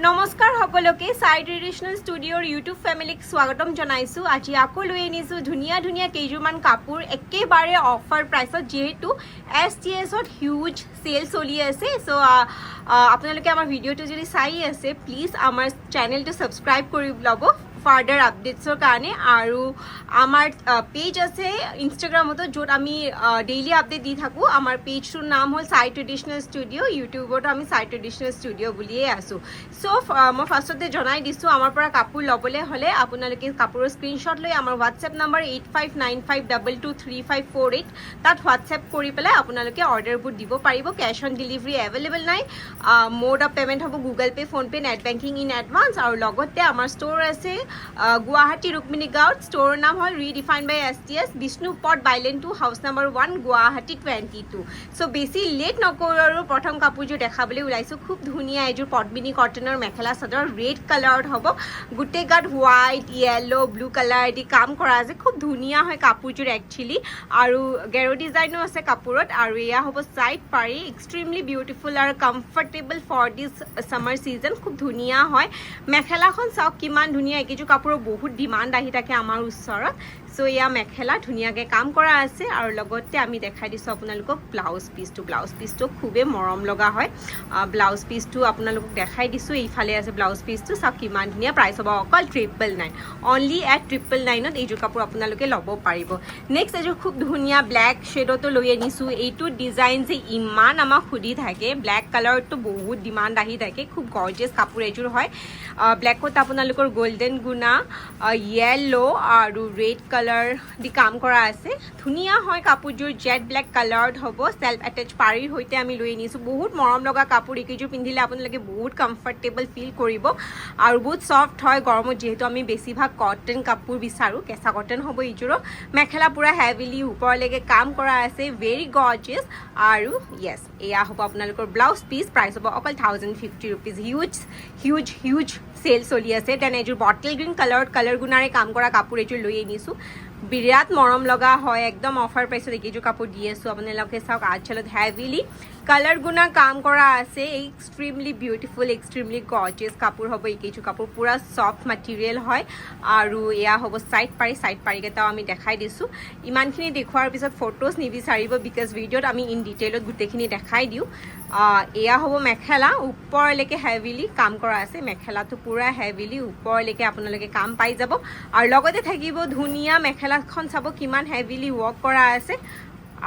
নমস্কাৰ সকলোকে সাই traditional ষ্টুডিঅ'ৰ YouTube ফেমিলিক স্বাগতম জনাইছোঁ। আজি আকৌ লৈ আনিছোঁ ধুনীয়া ধুনীয়া কেইযোৰমান কাপোৰ একেবাৰে অফাৰ প্ৰাইচত, যিহেতু STSত হিউজ সেল চলি আছে। চ' আপোনালোকে আমাৰ ভিডিঅ'টো যদি চাই আছে প্লিজ আমাৰ চেনেলটো ছাবস্ক্ৰাইব কৰি ল'ব ফাৰ্ডাৰ আপডেটছৰ কাৰণে। আৰু আমাৰ পেজ আছে ইনষ্টাগ্ৰামতো, য'ত আমি ডেইলি আপডেট দি থাকোঁ। আমাৰ পেজটোৰ নাম হ'ল সাই ট্ৰেডিশনেল ষ্টুডিঅ', ইউটিউবতো আমি সাই ট্ৰেডিশনেল ষ্টুডিঅ' বুলিয়ে আছোঁ। চ' মই ফাৰ্ষ্টতে জনাই দিছোঁ, আমাৰ পৰা কাপোৰ ল'বলৈ হ'লে আপোনালোকে কাপোৰৰ স্ক্ৰীনশ্বট লৈ আমাৰ হোৱাটছএপ নাম্বাৰ 8595223548 তাত হোৱাটছএপ কৰি পেলাই আপোনালোকে অৰ্ডাৰবোৰ দিব পাৰিব। কেছ অন ডেলিভাৰী এভেইলেবল নাই। মোড অফ পে'মেণ্ট হ'ব Google pay', PhonePe', net banking in advance. আৰু লগতে আমাৰ ষ্ট'ৰ আছে গুৱাহাটী ৰুক্মিণী গাঁৱত। ষ্ট'ৰৰ নাম হ'ল redefined by STS, Bishnupath bylane 2, house number 1, Guwahati 22। So' বেছি লেট নকৰোঁ আৰু প্ৰথম কাপোৰযোৰ দেখাবলৈ ওলাইছোঁ। খুব ধুনীয়া এযোৰ পদ্মিনী কটনৰ মেখেলা চাদৰ, ৰেড কালাৰত হ'ব। গোটেই গাত হোৱাইট, য়েল্ল', ব্লু কালাৰ দি কাম কৰা আছে। খুব ধুনীয়া হয় কাপোৰযোৰ একচুৱেলি, আৰু গেৰো ডিজাইনো আছে কাপোৰত। আৰু এয়া হ'ব ছাইড পাৰি, এক্সট্ৰিমলি বিউটিফুল আৰু comfortable for this summer season. খুব ধুনীয়া হয় মেখেলাখন, চাওক কিমান ধুনীয়া। এইকেইযোৰ কাপোৰৰ বহুত ডিমাণ্ড আহি থাকে আমাৰ ওচৰত। চ' এয়া মেখেলা ধুনীয়াকৈ কাম কৰা আছে। আৰু লগতে আমি দেখাই দিছোঁ আপোনালোকক ব্লাউজ পিচটো। ব্লাউজ পিচটো খুবেই মৰম লগা হয়। ব্লাউজ পিচটো আপোনালোকক দেখাই দিছোঁ। এইফালে আছে ব্লাউজ পিচটো, চাওক কিমান ধুনীয়া। প্ৰাইচ হ'ব অকল 999, অনলি এট 999 এইযোৰ কাপোৰ আপোনালোকে ল'ব পাৰিব। নেক্সট এযোৰ খুব ধুনীয়া ব্লেক শ্বেডতো লৈ আনিছোঁ। এইটো ডিজাইন যে ইমান আমাক সুধি থাকে, ব্লেক কালাৰতো বহুত ডিমাণ্ড আহি থাকে। খুব গৰ্জিয়াছ কাপোৰ এযোৰ হয়। ব্লেকত আপোনালোকৰ গল্ডেন গুণা, য়েল্ল' আৰু ৰেড কালাৰ দি কাম কৰা আছে। ধুনীয়া হয় কাপোৰযোৰ। জেড ব্লেক কালাৰত হ'ব। চেল্ফ এটেচ পাৰীৰ সৈতে আমি লৈ আনিছোঁ। বহুত মৰম লগা কাপোৰ। এইকেইযোৰ পিন্ধিলে আপোনালোকে বহুত কমফৰ্টেবল ফিল কৰিব আৰু বহুত ছফ্ট হয়। গৰমত যিহেতু আমি বেছিভাগ কটন কাপোৰ বিচাৰোঁ, কেঁচা কটন হ'ব এইযোৰো। মেখেলা পূৰা হেভিলি ওপৰলৈকে কাম কৰা আছে, ভেৰি গৰ্জিয়াছ। আৰু য়েছ, এয়া হ'ব আপোনালোকৰ ব্লাউজ পিচ। প্ৰাইচ হ'ব অকল 1050 rupees. Huge huge huge sale চলি আছে। দেন এযোৰ বটল গ্ৰীণ কালাৰত কালাৰ গুণাৰে কাম কৰা কাপোৰ এযোৰ লৈ আনিছোঁ। বিৰাট মৰম লগা হয়, একদম অফাৰ প্ৰাইচত এইকেইযোৰ কাপোৰ দি আছোঁ। আপোনালোকে চাওক আঁচলত হেভিলি কালাৰ গুণা কাম কৰা আছে। এক্সট্ৰিমলি বিউটিফুল, এক্সট্ৰিমলি গৰ্জিয়াছ কাপোৰ হ'ব এইকেইযোৰ কাপোৰ। পূৰা ছফ্ট মেটেৰিয়েল হয়। আৰু এয়া হ'ব ছাইড পাৰি। ছাইড পাৰিকেইটাও আমি দেখাই দিছোঁ। ইমানখিনি দেখুৱাৰ পিছত ফটোজ নিবিচাৰিব, বিকজ ভিডিঅ'ত আমি ইন ডিটেইলত গোটেইখিনি দেখাই দিওঁ। এয়া হ'ব মেখেলা, ওপৰলৈকে হেভিলি কাম কৰা আছে। মেখেলাটো পূৰা হেভিলি ওপৰলৈকে আপোনালোকে কাম পাই যাব। আৰু লগতে থাকিব ধুনীয়া মেখেলাখন, চাব কিমান হেভিলি ৱৰ্ক কৰা আছে।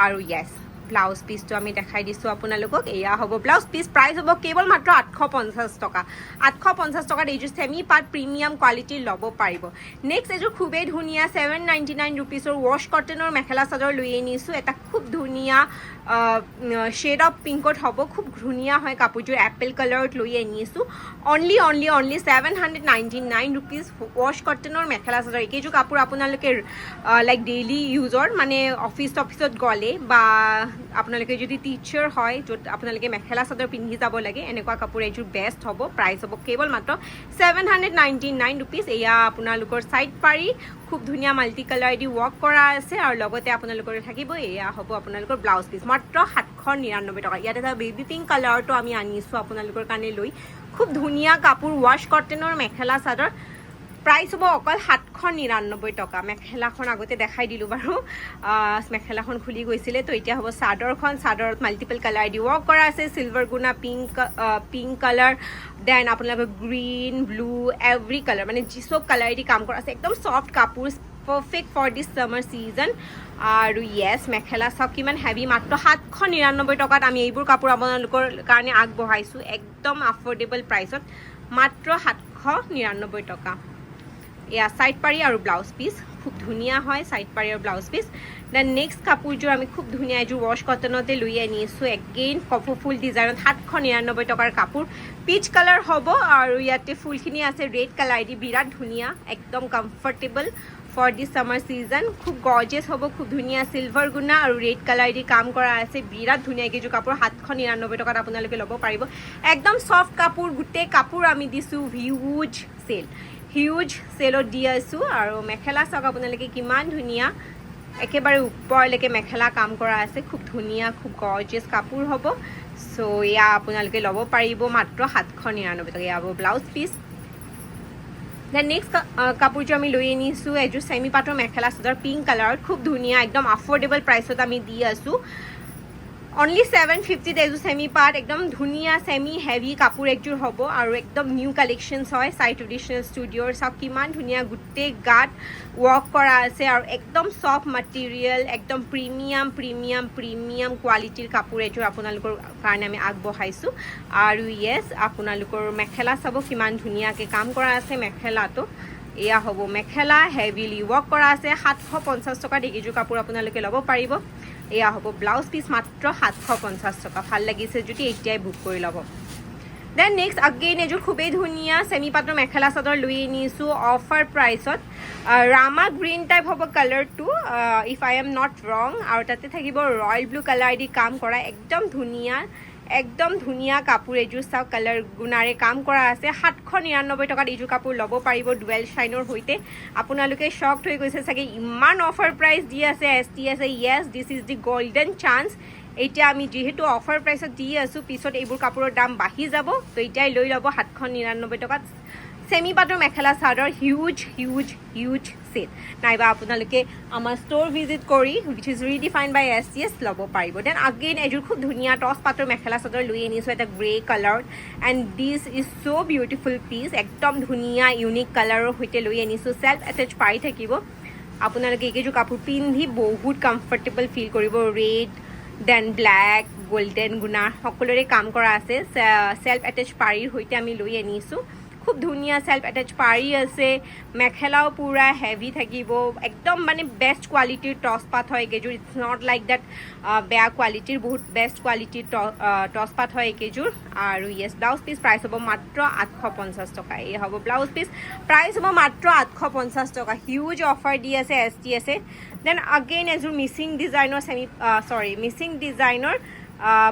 আৰু য়েছ, ব্লাউজ পিচটো আমি দেখাই দিছোঁ আপোনালোকক। এয়া হ'ব ব্লাউজ পিচ। প্ৰাইচ হ'ব কেৱল মাত্ৰ 850 টকা। 850 টকাত এইযোৰ ছেমি পাট প্ৰিমিয়াম কোৱালিটিৰ ল'ব পাৰিব। নেক্সট এযোৰ খুবেই ধুনীয়া 799 ৰুপিজৰ ৱাছ কটনৰ মেখেলা চাদৰ লৈ আনিছোঁ। এটা খুব ধুনীয়া শ্বেড অফ পিংকত হ'ব। খুব ধুনীয়া হয় কাপোৰযোৰ। এপল কালাৰত লৈ আনিছোঁ। অনলি 799 ৰুপিজ ৱাছ কটনৰ মেখেলা চাদৰ। এইকেইযোৰ কাপোৰ আপোনালোকে লাইক ডেইলি ইউজৰ, মানে অফিচত গ'লে বা আপোনালোকে যদি টিচাৰ হয়, য'ত আপোনালোকে মেখেলা চাদৰ পিন্ধি যাব লাগে, এনেকুৱা কাপোৰ এযোৰ বেষ্ট হ'ব। প্ৰাইচ হ'ব কেৱল মাত্ৰ 799 ৰুপিজ। এয়া আপোনালোকৰ ছাইড পাৰি, খুব ধুনীয়া মাল্টি কালাৰ দি ৱৰ্ক কৰা আছে। আৰু লগতে আপোনালোকৰ থাকিব, এয়া হ'ব আপোনালোকৰ ব্লাউজ পিচ। মাত্ৰ 799 টকা। ইয়াত এটা বেবী পিংক কালাৰটো আমি আনিছোঁ আপোনালোকৰ কাৰণে লৈ। খুব ধুনীয়া কাপোৰ, ৱাছ কটনৰ মেখেলা চাদৰ। প্ৰাইচ হ'ব অকল 799 টকা। মেখেলাখন আগতে দেখাই দিলোঁ বাৰু, মেখেলাখন খুলি গৈছিলে। তো এতিয়া হ'ব চাদৰখন। চাদৰত মাল্টিপল কালাৰ দি ৱৰ্ক কৰা আছে। চিলভাৰ গুণা, পিংক কালাৰ, দেন আপোনালোকৰ গ্ৰীণ, ব্লু, এভৰি কালাৰ, মানে চব কালাৰ দি কাম কৰা আছে। একদম ছফ্ট কাপোৰ, perfect for this summer season. আৰু য়েছ, মেখেলা চাওক কিমান হেভি। মাত্ৰ 799 টকাত আমি এইবোৰ কাপোৰ আপোনালোকৰ কাৰণে আগবঢ়াইছোঁ, একদম আফৰ্ডেবল প্ৰাইচত। মাত্ৰ 799 টকা। এয়া ছাইড পাৰি আৰু ব্লাউজ পিচ। খুব ধুনীয়া হয় ছাইড পাৰি আৰু ব্লাউজ পিচ। দেন নেক্সট কাপোৰযোৰ আমি খুব ধুনীয়া এযোৰ ৱাছ কটনতে লৈ আনিছোঁ। এগেইন কপৰফুল ডিজাইনত 799 টকাৰ কাপোৰ। পিচ কালাৰ হ'ব আৰু ইয়াতে ফুলখিনি আছে ৰেড কালাৰ দি। বিৰাট ধুনীয়া, একদম comfortable for this summer season. খুব গৰ্জিয়াছ হ'ব, খুব ধুনীয়া। চিলভাৰ গুণা আৰু ৰেড কালাৰ দি কাম কৰা আছে। বিৰাট ধুনীয়া এইকেইযোৰ কাপোৰ 799 টকাত আপোনালোকে ল'ব পাৰিব। একদম ছফ্ট কাপোৰ। গোটেই কাপোৰ আমি দিছোঁ হিউজ চেল, হিউজ চেলত দি আছোঁ। আৰু মেখেলা চাওক আপোনালোকে কিমান ধুনীয়া, একেবাৰে ওপৰলৈকে মেখেলা কাম কৰা আছে। খুব ধুনীয়া, খুব গৰ্জিয়াছ কাপোৰ হ'ব। সো এয়া আপোনালোকে ল'ব পাৰিব মাত্ৰ 799 টকা। এয়া হ'ব ব্লাউজ পিচ। দেন নেক্সট কাপোৰযোৰ আমি লৈ আনিছোঁ এযোৰ চেমি পাটৰ মেখেলা চাদৰ পিংক কালাৰত, খুব ধুনীয়া একদম আফৰ্ডেবল প্ৰাইচত আমি দি আছোঁ। অনলি 750 এযোৰ চেমি পাট, একদম ধুনীয়া চেমি হেভি কাপোৰ একযোৰ হ'ব আৰু একদম নিউ কালেকশ্যনছ হয় চাই ট্ৰেডিশ্যনেল ষ্টুডিঅ'ৰ। চাওক কিমান ধুনীয়া, গোটেই গাত ৱৰ্ক কৰা আছে আৰু একদম চফ্ট মাটেৰিয়েল, একদম প্ৰিমিয়াম প্ৰিমিয়াম প্ৰিমিয়াম কোৱালিটিৰ কাপোৰ এযোৰ আপোনালোকৰ কাৰণে আমি আগবঢ়াইছোঁ। আৰু য়েছ, আপোনালোকৰ মেখেলা চাব কিমান ধুনীয়াকৈ কাম কৰা আছে মেখেলাটো। এয়া হ'ব মেখেলা, হেভিলি ৱৰ্ক কৰা আছে। 750 টকাত এইকেইযোৰ কাপোৰ আপোনালোকে ল'ব পাৰিব। এয়া হ'ব ব্লাউজ পিচ, মাত্ৰ 750 টকা। ভাল লাগিছে যদি এতিয়াই বুক কৰি ল'ব। দেন নেক্সট আগেইন এযোৰ খুবেই ধুনীয়া চেমি পাটৰ মেখেলা চাদৰ লৈ আনিছোঁ অফাৰ প্ৰাইচত। ৰামা গ্ৰীণ টাইপ হ'ব কালাৰটো, ইফ আই এম নট ৰং, আৰু তাতে থাকিব ৰয়েল ব্লু কালাৰ দি কাম কৰা একদম ধুনীয়া কাপোৰ এযোৰ। চাওক কালাৰ গুণাৰে কাম কৰা আছে। 799 টকাত এইযোৰ কাপোৰ ল'ব পাৰিব ডুৱেল শ্বাইনৰ সৈতে। আপোনালোকে শ্বকড হৈ গৈছে চাগে, ইমান অফাৰ প্ৰাইচ দি আছে STS। Yes, this is the golden chance. এতিয়া আমি যিহেতু অফাৰ প্ৰাইচত দি আছোঁ, পিছত এইবোৰ কাপোৰৰ দাম বাঢ়ি যাব, তো এতিয়াই লৈ ল'ব 799 টকাত চেমি পাটৰ mekhela chador huge huge huge cell. নাইবা আপোনালোকে আমাৰ ষ্ট'ৰ ভিজিট কৰি উইচ ইজ ৰিডিফাইন বাই STS ল'ব পাৰিব। দেন আগেইন এযোৰ খুব ধুনীয়া টচ পাটৰ মেখেলা চাদৰ লৈ আনিছোঁ এটা গ্ৰে কালাৰত, and this is so' beautiful piece. একদম ধুনীয়া ইউনিক কালাৰৰ সৈতে লৈ আনিছোঁ। চেল্ফ এটেচ পাই থাকিব। আপোনালোকে এইকেইযোৰ কাপোৰ পিন্ধি বহুত কমফৰ্টেবল ফিল কৰিব। ৰেড, দেন ব্লেক, গল্ডেন গুণা সকলোৰে কাম কৰা আছে। চেল্ফ এটেচ পাৰীৰ সৈতে আমি লৈ আনিছোঁ। খুব ধুনীয়া চেল্ফ এটেচ পাৰী আছে। মেখেলাও পূৰা হেভি থাকিব, একদম মানে বেষ্ট কোৱালিটিৰ টচ পাট হয় এইকেইযোৰ। ইটছ নট লাইক দেট বেয়া কোৱালিটিৰ, বহুত বেষ্ট কোৱালিটিৰ টচ পাট হয় এইকেইযোৰ। আৰু য়েছ, ব্লাউজ পিচ প্ৰাইচ হ'ব মাত্ৰ 850 টকা। এই হ'ব ব্লাউজ পিচ, প্ৰাইচ হ'ব মাত্ৰ 850 টকা। হিউজ অফাৰ দি আছে STS-এ। দেন আগেইন এযোৰ মিচিং ডিজাইনৰ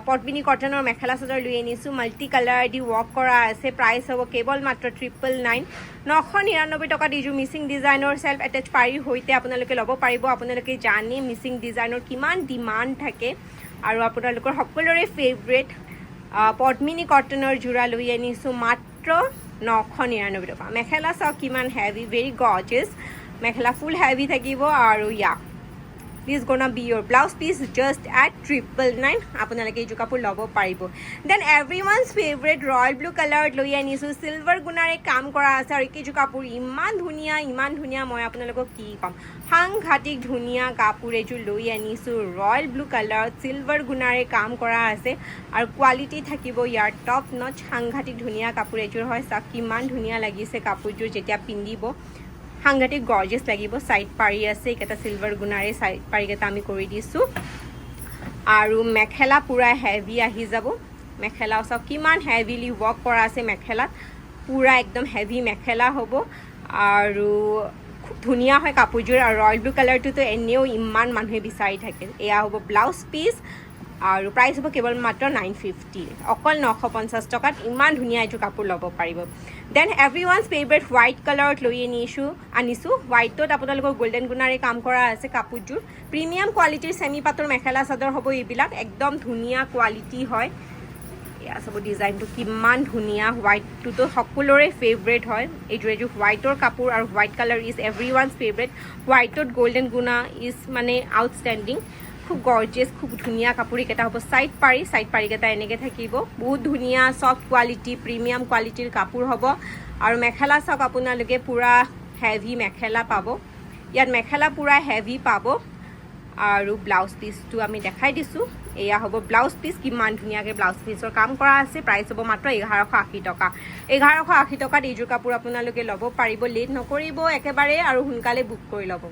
পদ্মিনী কটনৰ মেখেলা চাদৰ লৈ আনিছোঁ। মাল্টি কালাৰ দি ৱৰ্ক কৰা আছে। প্ৰাইচ হ'ব কেৱল মাত্ৰ 999। 999 টকাত এইযোৰ মিচিং ডিজাইনৰ চেল্ফ এটেচ পাৰীৰ সৈতে আপোনালোকে ল'ব পাৰিব। আপোনালোকে জানে মিচিং ডিজাইনৰ কিমান ডিমাণ্ড থাকে, আৰু আপোনালোকৰ সকলোৰে ফেভৰেট পদ্মিনী কটনৰ যোৰা লৈ আনিছোঁ মাত্ৰ 999 টকা। মেখেলা চাওক কিমান হেভি, ভেৰি গৰ্জিয়াছ মেখেলা, ফুল হেভি থাকিব। আৰু দিছ গonna be your blouse piece just at 999. আপোনালোকে এইযোৰ কাপোৰ ল'ব পাৰিব। দেন এভৰিৱানছ ফেভৰেট ৰয়েল ব্লু কালাৰত লৈ আনিছোঁ। চিলভাৰ গুণাৰে কাম কৰা আছে, আৰু এইকেইযোৰ কাপোৰ ইমান ধুনীয়া, মই আপোনালোকক কি ক'ম, সাংঘাতিক ধুনীয়া কাপোৰ এযোৰ লৈ আনিছোঁ। ৰয়েল ব্লু কালাৰত চিলভাৰ গুণাৰে কাম কৰা আছে, আৰু কোৱালিটি থাকিব ইয়াৰ টপ নচ। সাংঘাতিক ধুনীয়া কাপোৰ এযোৰ হয়। চাওক কিমান ধুনীয়া লাগিছে কাপোৰযোৰ যেতিয়া পিন্ধিব, সাংঘাতিক গৰ্জিয়াছ লাগিব। ছাইড পাৰি আছে, এইকেইটা চিলভাৰ গুণাৰে ছাইড পাৰিকেইটা আমি কৰি দিছোঁ। আৰু মেখেলা পূৰা হেভি আহি যাব। মেখেলাও চাওক কিমান হেভিলি ৱৰ্ক কৰা আছে মেখেলাত, পূৰা একদম হেভি মেখেলা হ'ব। আৰু খুব ধুনীয়া হয় কাপোৰযোৰ। আৰু ৰয়েল ব্লু কালাৰটোতো এনেও ইমান মানুহে বিচাৰি থাকে। এয়া হ'ব ব্লাউজ পিচ, আৰু প্ৰাইচ হ'ব কেৱল মাত্ৰ 950, অকল 950 টকাত ইমান ধুনীয়া এইযোৰ কাপোৰ ল'ব পাৰিব। দেন এভৰিৱানছ ফেভৰেট হোৱাইট কালাৰত লৈ আনিছোঁ। হোৱাইটত আপোনালোকৰ গল্ডেন গুণাৰে কাম কৰা আছে কাপোৰযোৰ। প্ৰিমিয়াম কোৱালিটিৰ চেমি পাটৰ মেখেলা চাদৰ হ'ব এইবিলাক, একদম ধুনীয়া কোৱালিটি হয়। এয়া চাব ডিজাইনটো কিমান ধুনীয়া। হোৱাইটটোতো সকলোৰে ফেভৰেট হয়। এইযোৰ হোৱাইটৰ কাপোৰ, আৰু white colour is everyone's favourite. হোৱাইটত গল্ডেন গুণা ইজ মানে আউটষ্টেণ্ডিং। খুব গৰ্জিয়াছ, খুব ধুনীয়া কাপোৰ। এইকেইটা হ'ব ছাইড পাৰিকেইটা এনেকৈ থাকিব। বহুত ধুনীয়া চফ্ট কোৱালিটি, প্ৰিমিয়াম কোৱালিটিৰ কাপোৰ হ'ব। আৰু মেখেলা চাওক আপোনালোকে পূৰা হেভি মেখেলা পাব ইয়াত, মেখেলা পূৰা হেভি পাব। আৰু ব্লাউজ পিচটো আমি দেখাই দিছোঁ। এয়া হ'ব ব্লাউজ পিচ, কিমান ধুনীয়াকৈ ব্লাউজ পিচৰ কাম কৰা আছে। প্ৰাইচ হ'ব মাত্ৰ 1180 টকা। 1180 টকাত এইযোৰ কাপোৰ আপোনালোকে ল'ব পাৰিব। লেট নকৰিব একেবাৰে, আৰু সোনকালে বুক কৰি ল'ব।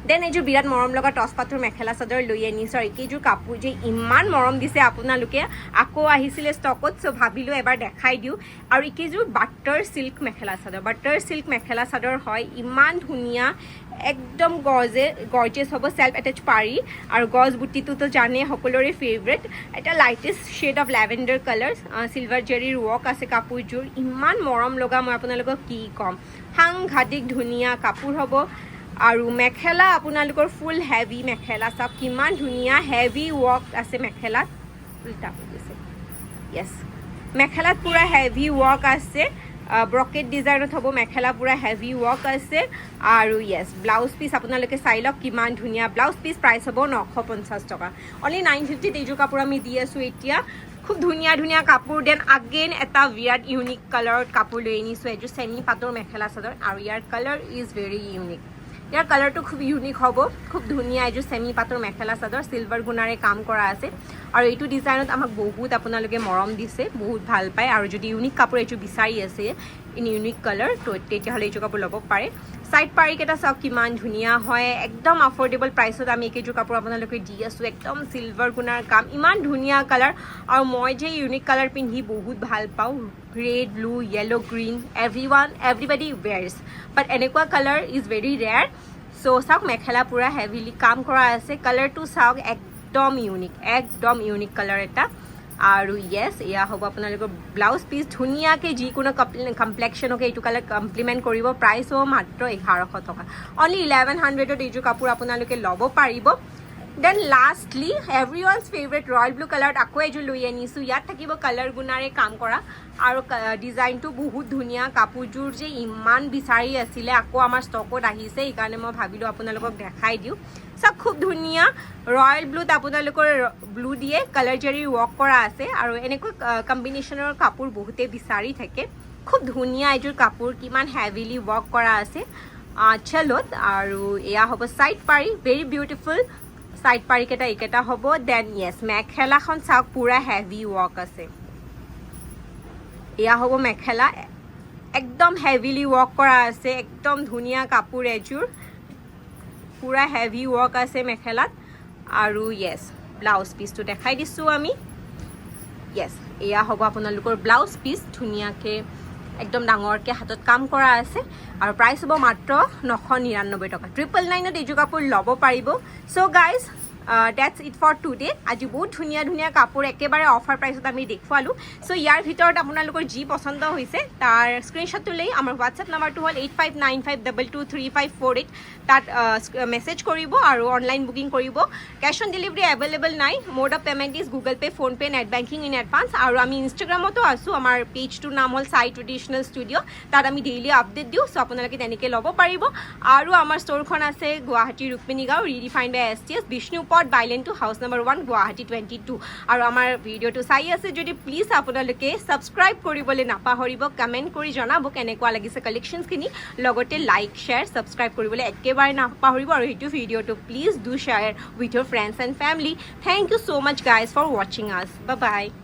দেন এইযোৰ বিৰাট মৰম লগা টচ পাটৰ মেখেলা চাদৰ লৈ আনিছোঁ। আৰু এইকেইযোৰ কাপোৰ যে ইমান মৰম দিছে আপোনালোকে, আকৌ আহিছিলে ষ্টকত, চ' ভাবিলোঁ এবাৰ দেখাই দিওঁ। আৰু এইকেইযোৰ বাটাৰ চিল্ক মেখেলা চাদৰ হয়। ইমান ধুনীয়া, একদম গৰ্জিয়াছ হ'ব। চেল্ফ এটেচ পাৰি, আৰু গজ বুটিটোতো জানে সকলোৰে ফেভৰেট। এটা lightest shade of lavender colour, silver জেৰিৰ ৱৰ্ক আছে কাপোৰযোৰ। ইমান মৰম লগা, মই আপোনালোকক কি ক'ম, সাংঘাতিক ধুনীয়া কাপোৰ হ'ব। আৰু মেখেলা আপোনালোকৰ ফুল হেভি মেখেলা, চাওক কিমান ধুনীয়া হেভি ৱৰ্ক আছে মেখেলাত। উল্টা হৈ গৈছে য়েছ মেখেলাত পুৰা হেভি ৱৰ্ক আছে ব্ৰকেট ডিজাইনত হ'ব মেখেলা পুৰা হেভি ৱৰ্ক আছে আৰু য়েছ ব্লাউজ পিচ আপোনালোকে চাই লওক কিমান ধুনীয়া ব্লাউজ পিচ প্ৰাইচ হ'ব 950 টকা অনলি 950 এইযোৰ কাপোৰ আমি দি আছোঁ এতিয়া খুব ধুনীয়া ধুনীয়া কাপোৰ দেন আগেইন এটা বিৰাট ইউনিক কালাৰত কাপোৰ লৈ আনিছোঁ এইযোৰ চেমি পাতৰ মেখেলা চাদৰ আৰু ইয়াৰ কালাৰ ইজ ভেৰি ইউনিক ইয়াৰ কালাৰটো খুব ইউনিক হ'ব খুব ধুনীয়া এইযোৰ চেমি পাতৰ মেখেলা চাদৰ চিলভাৰ গুণাৰে কাম কৰা আছে আৰু এইটো ডিজাইনত আমাক বহুত আপোনালোকে মৰম দিছে বহুত ভাল পায় আৰু যদি ইউনিক কাপোৰ এইযোৰ বিচাৰি আছে ইন ইউনিক কালাৰ তো তেতিয়াহ'লে এইযোৰ কাপোৰ ল'ব পাৰে সাইড পাৰিকেইটা চাওক কিমান ধুনীয়া হয় একদম আফৰ্ডেবল প্ৰাইচত আমি এইকেইযোৰ কাপোৰ আপোনালোকে দি আছোঁ একদম চিলভাৰ গুণাৰ কাম ইমান ধুনীয়া কালাৰ আৰু মই যে ইউনিক কালাৰ পিন্ধি বহুত ভাল পাওঁ red blue yellow green everybody wears but এনেকুৱা colour is very rare so' চাওক মেখেলা পূৰা হেভিলি কাম কৰা আছে কালাৰটো চাওক একদম ইউনিক কালাৰ এটা আৰু য়েছ এয়া হ'ব আপোনালোকৰ ব্লাউজ পিচ ধুনীয়াকৈ যিকোনো কমপ্লেক্সনকে এইটো কালাৰ কমপ্লিমেণ্ট কৰিব প্ৰাইচ হ'ব মাত্ৰ 1100 টকা অনলি 1100ত এইযোৰ কাপোৰ আপোনালোকে ল'ব পাৰিব then lastly everyone's favourite royal blue কালাৰত আকৌ এযোৰ লৈ আনিছোঁ ইয়াত থাকিব কালাৰ গুণাৰে কাম কৰা আৰু ডিজাইনটো বহুত ধুনীয়া কাপোৰযোৰ যে ইমান বিচাৰি আছিলে আকৌ আমাৰ ষ্টকত আহিছে সেইকাৰণে মই ভাবিলোঁ আপোনালোকক দেখাই দিওঁ চাওক খুব ধুনীয়া ৰয়েল ব্লুত আপোনালোকৰ ব্লু দিয়ে কালাৰ জাৰি ৱৰ্ক কৰা আছে আৰু এনেকুৱা কম্বিনেশ্যনৰ কাপোৰ বহুতে বিচাৰি থাকে খুব ধুনীয়া এইযোৰ কাপোৰ কিমান হেভিলি ৱৰ্ক কৰা আছে চলত আৰু এয়া হ'ব চাইড পাৰি ভেৰি বিউটিফুল সাইড পাৰিকেইটা এইকেইটা হ'ব দেন য়েছ মেখেলাখন চাওক পুৰা হেভি ৱৰ্ক আছে এয়া হ'ব মেখেলা একদম হেভিলি ৱৰ্ক কৰা আছে একদম ধুনীয়া কাপোৰ এযোৰ পুৰা হেভি ৱৰ্ক আছে মেখেলাত আৰু য়েছ ব্লাউজ পিচটো দেখাই দিছোঁ আমি য়েছ এয়া হ'ব আপোনালোকৰ ব্লাউজ পিচ ধুনীয়াকৈ একদম ডাঙৰকৈ হাতত কাম কৰা আছে আৰু প্ৰাইচ হ'ব মাত্ৰ 999 টকা 999ত এইযোৰ কাপোৰ ল'ব পাৰিব so' guys that's it for today আজি বহুত ধুনীয়া ধুনীয়া কাপোৰ একেবাৰে অফাৰ প্ৰাইচত আমি দেখুৱালোঁ চ' ইয়াৰ ভিতৰত আপোনালোকৰ যি পচন্দ হৈছে তাৰ স্ক্ৰীনশ্বটটো লৈ আমাৰ হোৱাটছএপ নাম্বাৰটো হ'ল 8595223548 তাত মেছেজ কৰিব আৰু অনলাইন বুকিং কৰিব কেছ অন ডেলিভাৰী এভেইলেবল নাই mode of payment is Google pay' PhonePe' net banking in advance আৰু আমি ইনষ্টাগ্ৰামতো আছোঁ আমাৰ পেজটোৰ নাম হ'ল চাই ট্ৰেডিশ্যনেল ষ্টুডিঅ' তাত আমি ডেইলি আপডেট দিওঁ চ' আপোনালোকে তেনেকৈ ল'ব পাৰিব আৰু আমাৰ ষ্ট'ৰখন আছে Guwahati Rukmini Gaon redefined by STS Bishnupath bylane two house number 1 Guwahati 22 আৰু আমাৰ ভিডিঅ'টো চাই আছে যদি প্লিজ আপোনালোকে ছাবস্ক্ৰাইব কৰিবলৈ নাপাহৰিব কমেণ্ট কৰি জনাব কেনেকুৱা লাগিছে কালেকশ্যনছখিনি লগতে লাইক শ্বেয়াৰ ছাবস্ক্ৰাইব কৰিবলৈ একেবাৰে নাপাহৰিব আৰু সেইটো ভিডিঅ'টো please do share with your friends and family thank you so' much guys for ৱাচিং আছ বাই বাই